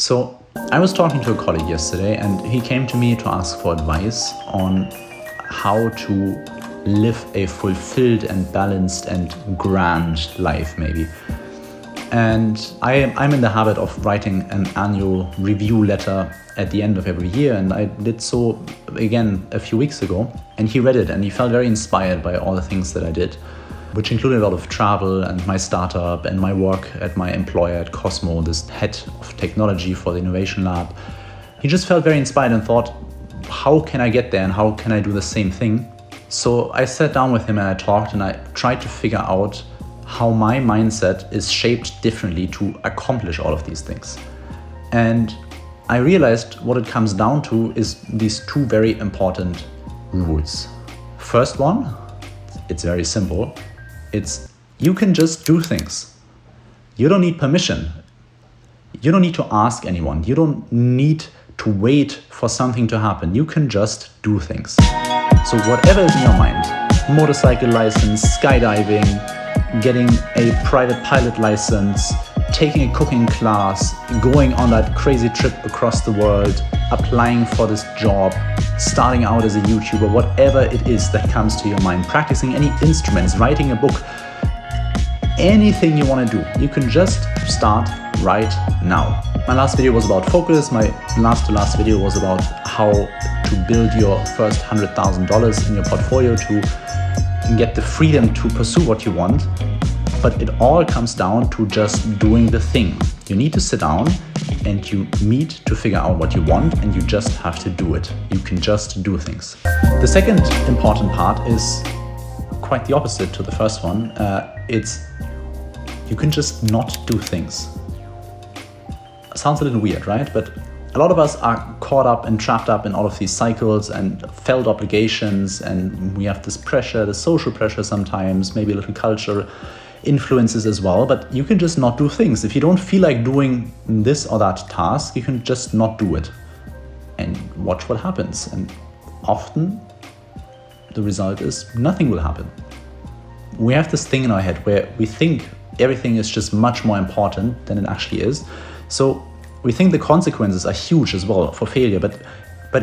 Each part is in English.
So I was talking to a colleague yesterday and he came to me to ask for advice on how to live a fulfilled and balanced and grand life maybe. And I'm in the habit of writing an annual review letter at the end of every year, and I did so again a few weeks ago, and he read it and he felt very inspired by all the things that I did, which included a lot of travel and my startup and my work at my employer at Cosmo, this head of technology for the Innovation Lab. He just felt very inspired and thought, how can I get there and how can I do the same thing? So I sat down with him and I talked and I tried to figure out how my mindset is shaped differently to accomplish all of these things. And I realized what it comes down to is these two very important rules. First one, it's very simple. It's you can just do things. You don't need permission. You don't need to ask anyone. You don't need to wait for something to happen. You can just do things. So whatever is in your mind, motorcycle license, skydiving, getting a private pilot license, taking a cooking class, going on that crazy trip across the world, applying for this job, starting out as a YouTuber, whatever it is that comes to your mind, practicing any instruments, writing a book, anything you want to do, you can just start right now. My last video was about focus. My last video was about how to build your first $100,000 in your portfolio to get the freedom to pursue what you want. But it all comes down to just doing the thing. You need to sit down and you need to figure out what you want, and you just have to do it. You can just do things. The second important part is quite the opposite to the first one. It's you can just not do things. Sounds a little weird, right? But a lot of us are caught up and trapped up in all of these cycles and felt obligations, and we have this pressure, the social pressure sometimes, maybe a little culture influences as well, but you can just not do things. If you don't feel like doing this or that task, you can just not do it and watch what happens. And often the result is nothing will happen. We have this thing in our head where we think everything is just much more important than it actually is. So we think the consequences are huge as well for failure, but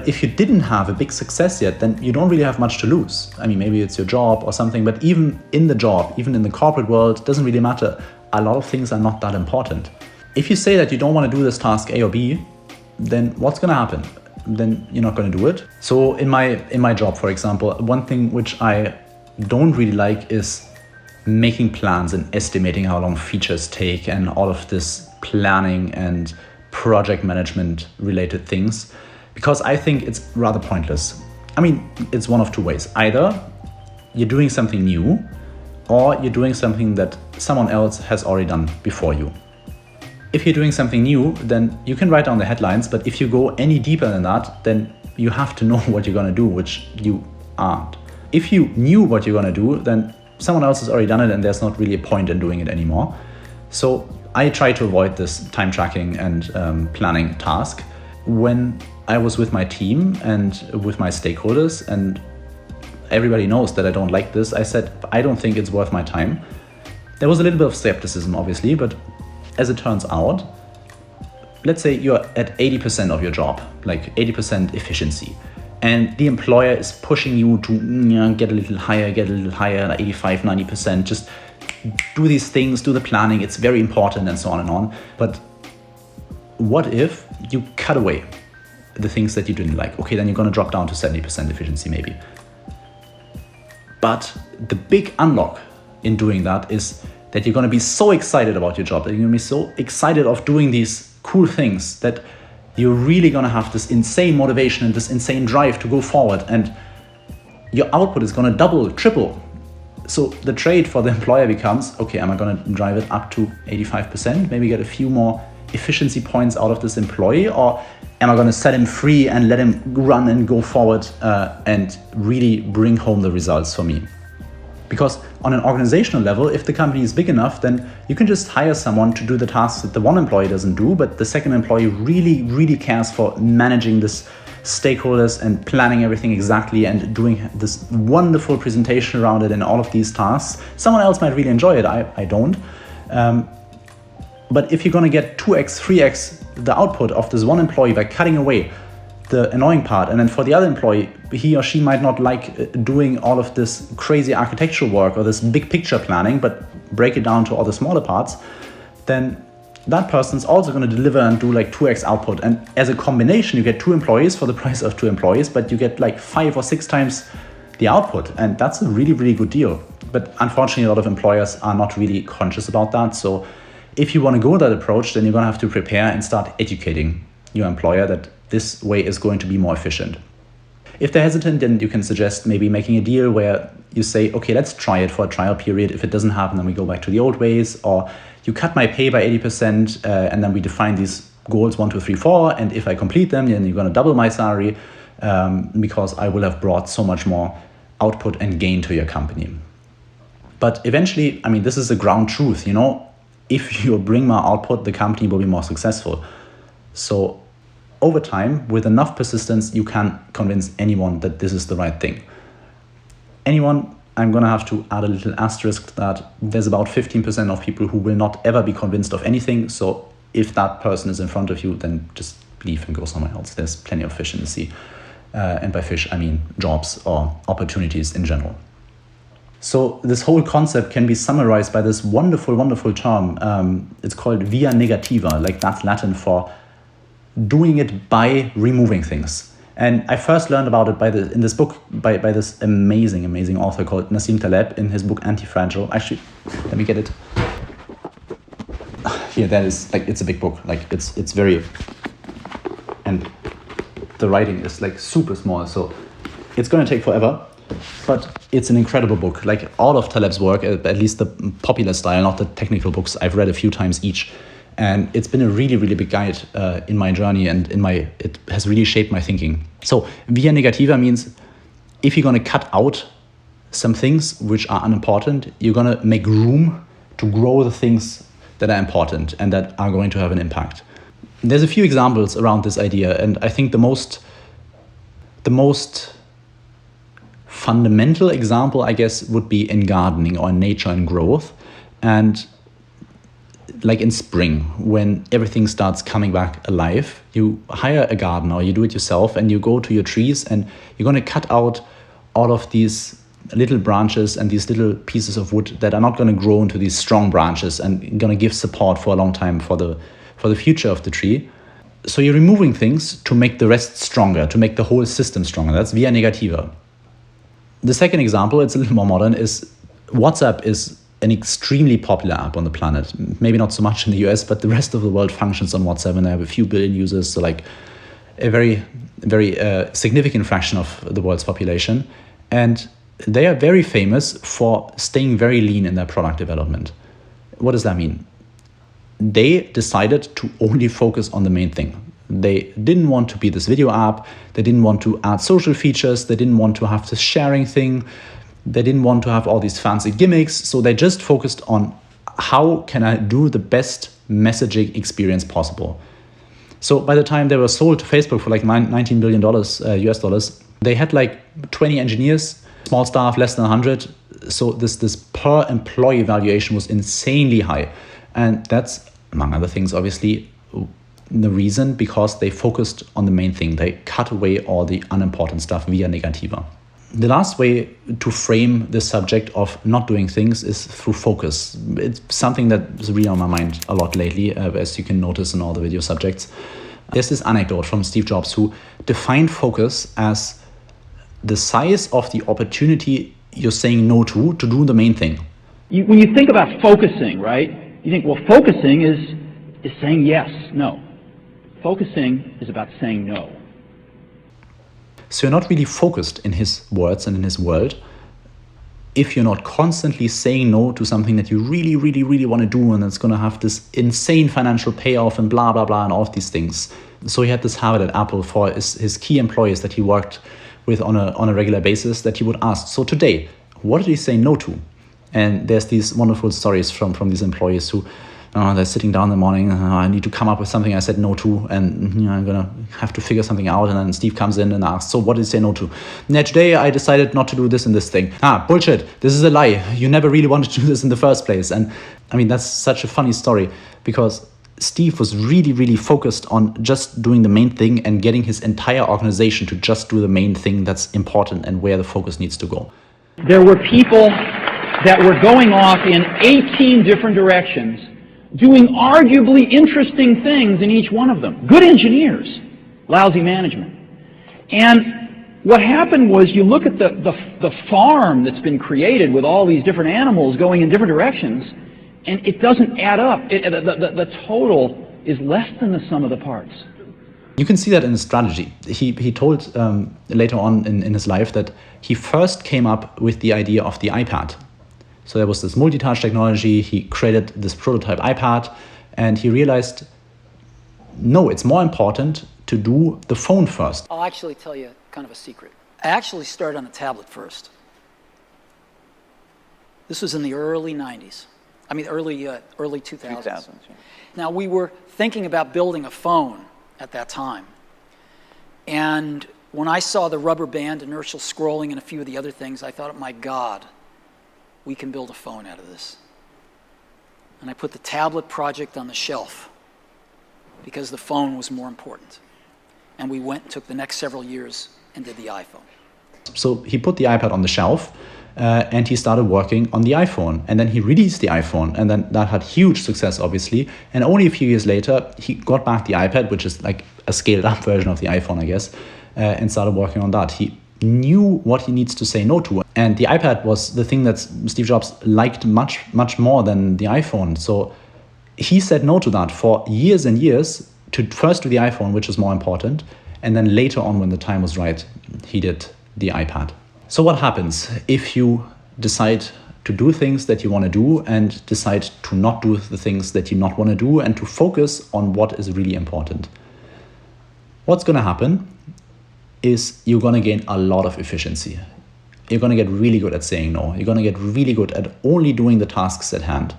if you didn't have a big success yet, then you don't really have much to lose. I mean, maybe it's your job or something, but even in the job, even in the corporate world, it doesn't really matter. A lot of things are not that important. If you say that you don't want to do this task A or B, then what's going to happen? Then you're not going to do it. So in my job, for example, one thing which I don't really like is making plans and estimating how long features take and all of this planning and project management related things, because I think it's rather pointless. I mean, it's one of two ways. Either you're doing something new or you're doing something that someone else has already done before you. If you're doing something new, then you can write down the headlines, but if you go any deeper than that, then you have to know what you're going to do, which you aren't. If you knew what you're going to do, then someone else has already done it and there's not really a point in doing it anymore. So I try to avoid this time tracking and planning task. When I was with my team and with my stakeholders, and everybody knows that I don't like this, I said, I don't think it's worth my time. There was a little bit of skepticism, obviously, but as it turns out, let's say you're at 80% of your job, like 80% efficiency, and the employer is pushing you to get a little higher, like 85, 90%, just do these things, do the planning, it's very important, and so on and on. But what if you cut away the things that you didn't like? Okay, then you're going to drop down to 70% efficiency maybe. But the big unlock in doing that is that you're going to be so excited about your job, that you're going to be so excited of doing these cool things, that you're really going to have this insane motivation and this insane drive to go forward, and your output is going to double, triple. So the trade for the employer becomes, okay, am I going to drive it up to 85%, maybe get a few more efficiency points out of this employee, or am I going to set him free and let him run and go forward and really bring home the results for me? Because on an organizational level, if the company is big enough, then you can just hire someone to do the tasks that the one employee doesn't do, but the second employee really, really cares for managing this stakeholders and planning everything exactly and doing this wonderful presentation around it and all of these tasks. Someone else might really enjoy it. I don't. But if you're going to get 2x, 3x the output of this one employee by cutting away the annoying part, and then for the other employee, he or she might not like doing all of this crazy architectural work or this big picture planning, but break it down to all the smaller parts, then that person's also going to deliver and do like 2x output. And as a combination, you get 2 employees for the price of 2 employees, but you get like 5 or 6 times the output. And that's a really, really good deal. But unfortunately, a lot of employers are not really conscious about that. So if you want to go that approach, then you're going to have to prepare and start educating your employer that this way is going to be more efficient. If they're hesitant, then you can suggest maybe making a deal where you say, okay, let's try it for a trial period. If it doesn't happen, then we go back to the old ways. Or you cut my pay by 80% and then we define these goals 1, 2, 3, 4. And if I complete them, then you're going to double my salary because I will have brought so much more output and gain to your company. But eventually, I mean, this is the ground truth, you know, if you bring more output, the company will be more successful. So over time, with enough persistence, you can convince anyone that this is the right thing. Anyone, I'm going to have to add a little asterisk that there's about 15% of people who will not ever be convinced of anything. So if that person is in front of you, then just leave and go somewhere else. There's plenty of fish in the sea. And by fish, I mean jobs or opportunities in general. So this whole concept can be summarized by this wonderful, wonderful term. It's called via negativa, like that's Latin for doing it by removing things. And I first learned about it in this book by this amazing, amazing author called Nassim Taleb in his book Anti-Fragile. Actually, let me get it. Here, that is, like, it's a big book. Like, it's very, and the writing is like super small, so it's going to take forever. But it's an incredible book. Like all of Taleb's work, at least the popular style, not the technical books, I've read a few times each. And it's been a really, really big guide in my journey and it has really shaped my thinking. So via negativa means if you're going to cut out some things which are unimportant, you're going to make room to grow the things that are important and that are going to have an impact. There's a few examples around this idea, and I think the most fundamental example, I guess, would be in gardening or in nature and growth. And like in spring, when everything starts coming back alive, you hire a gardener or you do it yourself and you go to your trees and you're going to cut out all of these little branches and these little pieces of wood that are not going to grow into these strong branches and going to give support for a long time for the future of the tree. So you're removing things to make the rest stronger, to make the whole system stronger. That's via negativa. The second example, it's a little more modern, is WhatsApp is an extremely popular app on the planet. Maybe not so much in the US, but the rest of the world functions on WhatsApp and they have a few billion users, so like a very, very significant fraction of the world's population. And they are very famous for staying very lean in their product development. What does that mean? They decided to only focus on the main thing. They didn't want to be this video app. They didn't want to add social features. They didn't want to have this sharing thing. They didn't want to have all these fancy gimmicks. So they just focused on how can I do the best messaging experience possible. So by the time they were sold to Facebook for like $19 billion US dollars, they had like 20 engineers, small staff, less than 100. So this per employee valuation was insanely high. And that's, among other things, obviously, the reason because they focused on the main thing. They cut away all the unimportant stuff via negativa. The last way to frame this subject of not doing things is through focus. It's something that is really on my mind a lot lately, as you can notice in all the video subjects. There's this anecdote from Steve Jobs who defined focus as the size of the opportunity you're saying no to do the main thing. When you think about focusing, right, you think, well, focusing is saying yes, no. Focusing is about saying no. So you're not really focused in his words and in his world if you're not constantly saying no to something that you really, really, really want to do and it's going to have this insane financial payoff and blah, blah, blah, and all of these things. So he had this habit at Apple for his key employees that he worked with on a regular basis that he would ask, so today, what did he say no to? And there's these wonderful stories from these employees who they're sitting down in the morning, I need to come up with something I said no to, and I'm gonna have to figure something out. And then Steve comes in and asks, so what did you say no to? Yeah, today I decided not to do this and this thing. Bullshit, this is a lie. You never really wanted to do this in the first place. And I mean, that's such a funny story, because Steve was really, really focused on just doing the main thing and getting his entire organization to just do the main thing that's important and where the focus needs to go. There were people that were going off in 18 different directions, doing arguably interesting things in each one of them. Good engineers, lousy management. And what happened was, you look at the farm that's been created with all these different animals going in different directions, and it doesn't add up. The total is less than the sum of the parts. You can see that in his strategy. He told later on in his life that he first came up with the idea of the iPad. So there was this multi-touch technology, he created this prototype iPad, and he realized, no, it's more important to do the phone first. I'll actually tell you kind of a secret. I actually started on the tablet first. This was in the early 90s. I mean, early 2000s. Yeah. Now, we were thinking about building a phone at that time. And when I saw the rubber band inertial scrolling and a few of the other things, I thought, my God, we can build a phone out of this. And I put the tablet project on the shelf because the phone was more important. And we went and took the next several years and did the iPhone. So he put the iPad on the shelf and he started working on the iPhone. And then he released the iPhone, and then that had huge success, obviously. And only a few years later, he got back the iPad, which is like a scaled up version of the iPhone, I guess, and started working on that. He knew what he needs to say no to. And the iPad was the thing that Steve Jobs liked much, much more than the iPhone. So he said no to that for years and years, to first do the iPhone, which is more important. And then later on, when the time was right, he did the iPad. So what happens if you decide to do things that you want to do and decide to not do the things that you not want to do and to focus on what is really important? What's going to happen is you're going to gain a lot of efficiency. You're going to get really good at saying no. You're going to get really good at only doing the tasks at hand.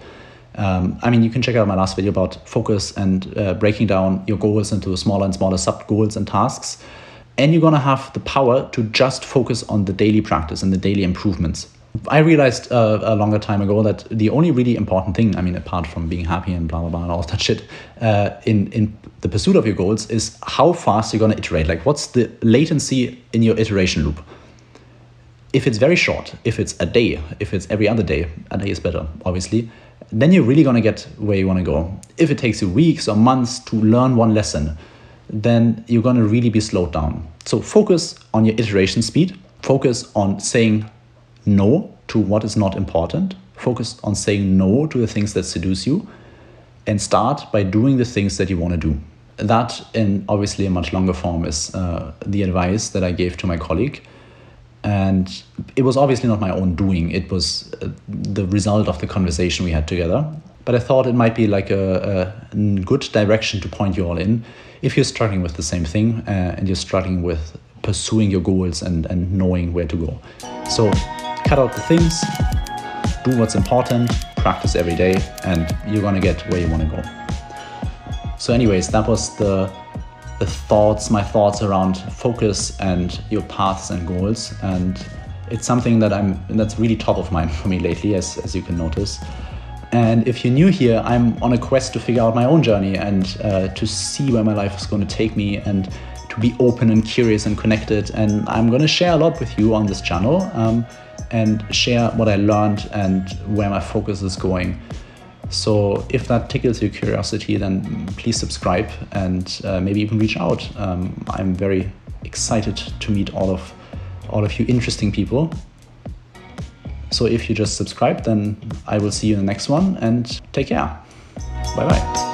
I mean, you can check out my last video about focus and breaking down your goals into smaller and smaller sub-goals and tasks. And you're going to have the power to just focus on the daily practice and the daily improvements. I realized a longer time ago that the only really important thing, I mean, apart from being happy and blah, blah, blah, and all that shit, in the pursuit of your goals is how fast you're going to iterate. Like, what's the latency in your iteration loop? If it's very short, if it's a day, if it's every other day, a day is better, obviously, then you're really going to get where you want to go. If it takes you weeks or months to learn one lesson, then you're going to really be slowed down. So focus on your iteration speed. Focus on saying no to what is not important. Focus on saying no to the things that seduce you. And start by doing the things that you want to do. That, in obviously a much longer form, is the advice that I gave to my colleague. And it was obviously not my own doing. It was the result of the conversation we had together. But I thought it might be like a good direction to point you all in if you're struggling with the same thing and you're struggling with pursuing your goals and knowing where to go. So cut out the things, do what's important, practice every day, and you're going to get where you want to go. So anyways, that was my thoughts around focus and your paths and goals. And it's something that's really top of mind for me lately, as you can notice. And if you're new here, I'm on a quest to figure out my own journey and to see where my life is going to take me and to be open and curious and connected. And I'm going to share a lot with you on this channel and share what I learned and where my focus is going. So if that tickles your curiosity, then please subscribe and maybe even reach out. I'm very excited to meet all of you interesting people. So if you just subscribe, then I will see you in the next one, and take care. Bye-bye.